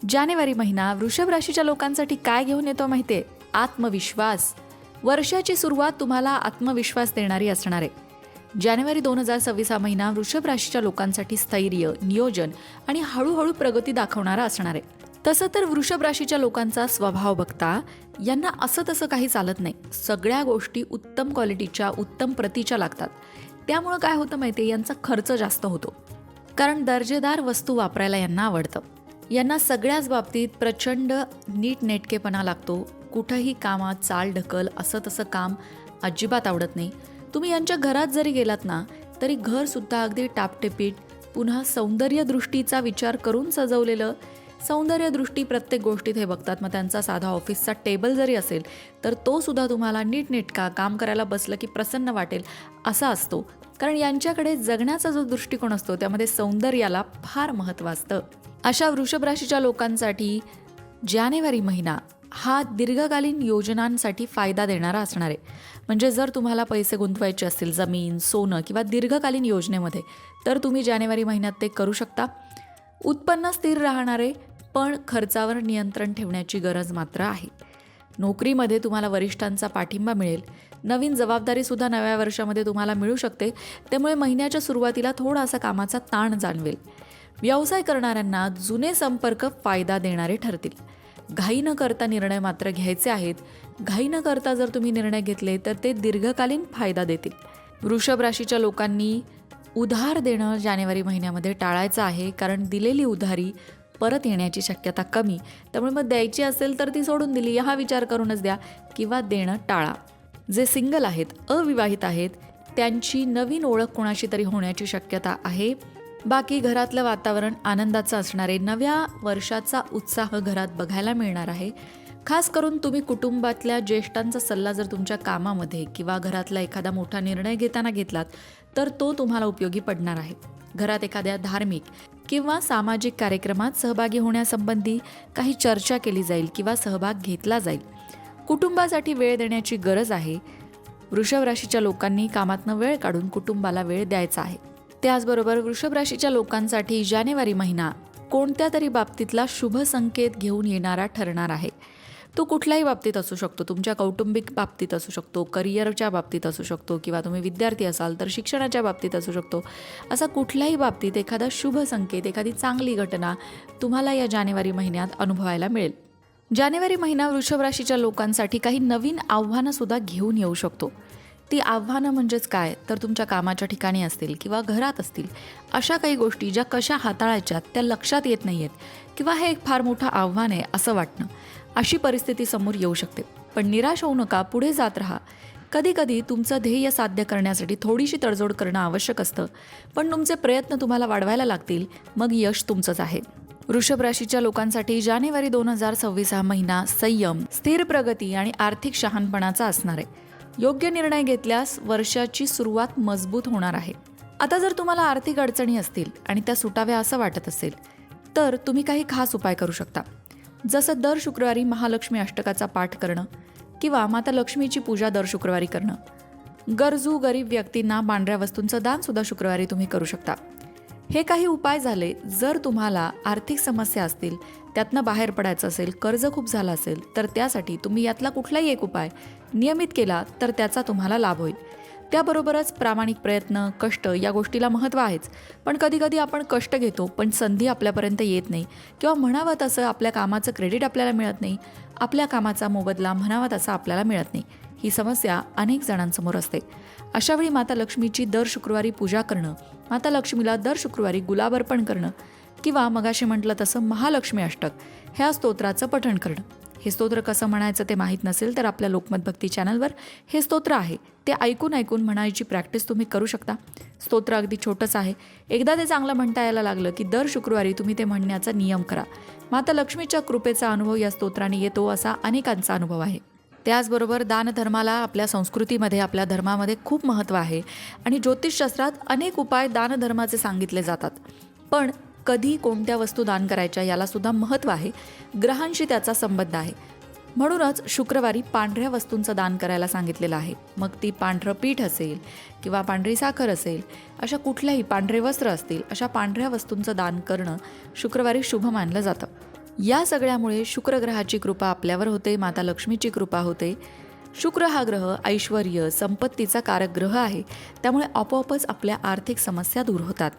जानेवारी महिना वृषभ राशीच्या लोकांसाठी काय घेऊन येतो माहितीये? आत्मविश्वास. वर्षाची सुरुवात तुम्हाला आत्मविश्वास देणारी असणार आहे. जानेवारी 2026 हा महिना वृषभ राशीच्या लोकांसाठी स्थैर्य, नियोजन आणि हळूहळू प्रगती दाखवणारा असणार आहे. तसं तर वृषभ राशीच्या लोकांचा स्वभाव बघता यांना असं तसं काही चालत नाही. सगळ्या गोष्टी उत्तम क्वालिटीच्या, उत्तम प्रतीच्या लागतात. त्यामुळं काय होतं माहितीये, यांचा खर्च जास्त होतो. कारण दर्जेदार वस्तू वापरायला यांना आवडतं. यांना सगळ्याच बाबतीत प्रचंड नीटनेटकेपणा लागतो. कुठंही कामात चाल ढकल, असं तसं काम अजिबात आवडत नाही. तुम्ही यांच्या घरात जरी गेलात ना, तरी घरसुद्धा अगदी टापटिपीट, पुन्हा सौंदर्यदृष्टीचा विचार करून सजवलेलं. सौंदर्यदृष्टी प्रत्येक गोष्टीत हे बघतात. मग त्यांचा साधा ऑफिसचा टेबल जरी असेल तर तो सुद्धा तुम्हाला नीटनेटका, काम करायला बसलं की प्रसन्न वाटेल असा असतो. कारण यांच्याकडे जगण्याचा जो दृष्टिकोन असतो त्यामध्ये सौंदर्याला फार महत्त्व असतं. अशा वृषभ राशीच्या लोकांसाठी जानेवारी महिना हा दीर्घकालीन योजनांसाठी फायदा देणारा असणार आहे. म्हणजे जर तुम्हाला पैसे गुंतवायचे असतील जमीन, सोनं किंवा दीर्घकालीन योजनेमध्ये, तर तुम्ही जानेवारी महिन्यात ते करू शकता. उत्पन्न स्थिर राहणार आहे, पण खर्चावर नियंत्रण ठेवण्याची गरज मात्र आहे. नोकरीमध्ये तुम्हाला वरिष्ठांचा पाठिंबा मिळेल. नवीन जबाबदारीसुद्धा नव्या वर्षामध्ये तुम्हाला मिळू शकते. त्यामुळे महिन्याच्या सुरुवातीला थोडासा कामाचा ताण जाणवेल. व्यवसाय करणाऱ्यांना जुने संपर्क फायदा देणारे ठरतील. घाई न करता निर्णय मात्र घ्यायचे आहेत. घाई न करता जर तुम्ही निर्णय घेतले तर ते दीर्घकालीन फायदा देतील. वृषभ राशीच्या लोकांनी उधार देणं जानेवारी महिन्यामध्ये टाळायचं आहे. कारण दिलेली उधारी परत येण्याची शक्यता कमी. त्यामुळे मग द्यायची असेल तर ती सोडून दिली हा विचार करूनच द्या किंवा देणं टाळा. जे सिंगल आहेत, अविवाहित आहेत, त्यांची नवीन ओळख कोणाशी तरी होण्याची शक्यता आहे. बाकी घरातलं वातावरण आनंदाचं असणार आहे. नव्या वर्षाचा उत्साह घरात बघायला मिळणार आहे. खास करून तुम्ही कुटुंबातल्या ज्येष्ठांचा सल्ला जर तुमच्या कामामध्ये किंवा घरातला एखादा मोठा निर्णय घेताना घेतलात तर तो तुम्हाला उपयोगी पडणार आहे. घरात एखाद्या धार्मिक किंवा सामाजिक कार्यक्रमात सहभागी होण्यासंबंधी काही चर्चा केली जाईल किंवा सहभाग घेतला जाईल. कुटुंबासाठी वेळ देण्याची गरज आहे. वृषभ राशीच्या लोकांनी कामातनं वेळ काढून कुटुंबाला वेळ द्यायचा आहे. त्याचबरोबर वृषभ राशीच्या लोकांसाठी जानेवारी महिना कोणत्या तरी बाबतीतला शुभ संकेत घेऊन येणारा ठरणार आहे. तो कुठल्याही बाबतीत असू शकतो. तुमच्या कौटुंबिक बाबतीत असू शकतो, करिअरच्या बाबतीत असू शकतो किंवा तुम्ही विद्यार्थी असाल तर शिक्षणाच्या बाबतीत असू शकतो. असा कुठल्याही बाबतीत एखादा शुभ संकेत, एखादी चांगली घटना तुम्हाला या जानेवारी महिन्यात अनुभवायला मिळेल. जानेवारी महिना वृषभ राशीच्या लोकांसाठी काही नवीन आव्हानंसुद्धा घेऊन येऊ शकतो. ती आव्हानं म्हणजेच काय, तर तुमच्या कामाच्या ठिकाणी असतील किंवा घरात असतील अशा काही गोष्टी ज्या कशा हाताळायच्यात त्या लक्षात येत नाही आहेत किंवा हे एक फार मोठं आव्हान आहे असं वाटणं, अशी परिस्थिती समोर येऊ शकते. पण निराश होऊ नका, पुढे जात राहा. कधीकधी तुमचं ध्येय साध्य करण्यासाठी थोडीशी तडजोड करणं आवश्यक असतं, पण तुमचे प्रयत्न तुम्हाला वाढवायला लागतील, मग यश तुमचंच आहे. वृषभ राशीच्या लोकांसाठी जानेवारी 2026 हा महिना संयम, स्थिर प्रगती आणि आर्थिक शहाणपणाचा असणार आहे. योग्य निर्णय घेतल्यास वर्षाची सुरुवात मजबूत होणार आहे. आता जर तुम्हाला आर्थिक अडचणी असतील आणि त्या सुटाव्या असं वाटत असेल तर तुम्ही काही खास उपाय करू शकता. जसं दर शुक्रवारी महालक्ष्मी अष्टकाचा पाठ करणं किंवा माता लक्ष्मीची पूजा दर शुक्रवारी करणं. गरजू गरीब व्यक्तींना पांढऱ्या वस्तूंचं दान सुद्धा शुक्रवारी तुम्ही करू शकता. हे काही उपाय झाले. जर तुम्हाला आर्थिक समस्या असतील, त्यातनं बाहेर पडायचं असेल, कर्ज खूप झालं असेल तर त्यासाठी तुम्ही यातला कुठलाही एक उपाय नियमित केला तर त्याचा तुम्हाला लाभ होईल. त्याबरोबरच प्रामाणिक प्रयत्न, कष्ट या गोष्टीला महत्त्व आहेच. पण कधीकधी आपण कष्ट घेतो पण संधी आपल्यापर्यंत येत नाही किंवा म्हणावं तसं आपल्या कामाचं क्रेडिट आपल्याला मिळत नाही, आपल्या कामाचा मोबदला म्हणावा तसा आपल्याला मिळत नाही. ही समस्या अनेक जणांसमोर असते. अशावेळी माता लक्ष्मीची दर शुक्रवारी पूजा करणं, माता लक्ष्मीला दर शुक्रवारी गुलाब अर्पण करणं किंवा मगाशी म्हटलं तसं महालक्ष्मी अष्टक ह्या स्तोत्राचं पठण करणं. हे स्तोत्र कसं म्हणायचं ते माहीत नसेल तर आपल्या लोकमत भक्ती चॅनलवर हे स्तोत्र आहे, ते ऐकून म्हणायची प्रॅक्टिस तुम्ही करू शकता. स्तोत्र अगदी छोटंच आहे. एकदा ते चांगलं म्हणता यायला लागलं की दर शुक्रवारी तुम्ही ते म्हणण्याचा नियम करा. माता लक्ष्मीच्या कृपेचा अनुभव या स्तोत्राने येतो असा अनेकांचा अनुभव आहे. त्याचबरोबर दानधर्माला आपल्या संस्कृतीमध्ये, आपल्या धर्मामध्ये खूप महत्त्व आहे आणि ज्योतिषशास्त्रात अनेक उपाय दानधर्माचे सांगितले जातात. पण कधी कोणत्या वस्तू दान करायच्या याला सुद्धा महत्त्व आहे. ग्रहांशी त्याचा संबंध आहे. म्हणूनच शुक्रवारी पांढऱ्या वस्तूंचं दान करायला सांगितलेलं आहे. मग ती पांढरं पीठ असेल किंवा पांढरी साखर असेल, अशा कुठल्याही पांढरे वस्त्र असतील, अशा पांढऱ्या वस्तूंचं दान करणं शुक्रवारी शुभ मानलं जातं. या सगळ्यामुळे शुक्र ग्रहाची कृपा आपल्यावर होते, माता लक्ष्मीची कृपा होते. शुक्र हा ग्रह ऐश्वर्य, संपत्तीचा कारक ग्रह आहे. त्यामुळे आपोआपच आपल्या आर्थिक समस्या दूर होतात.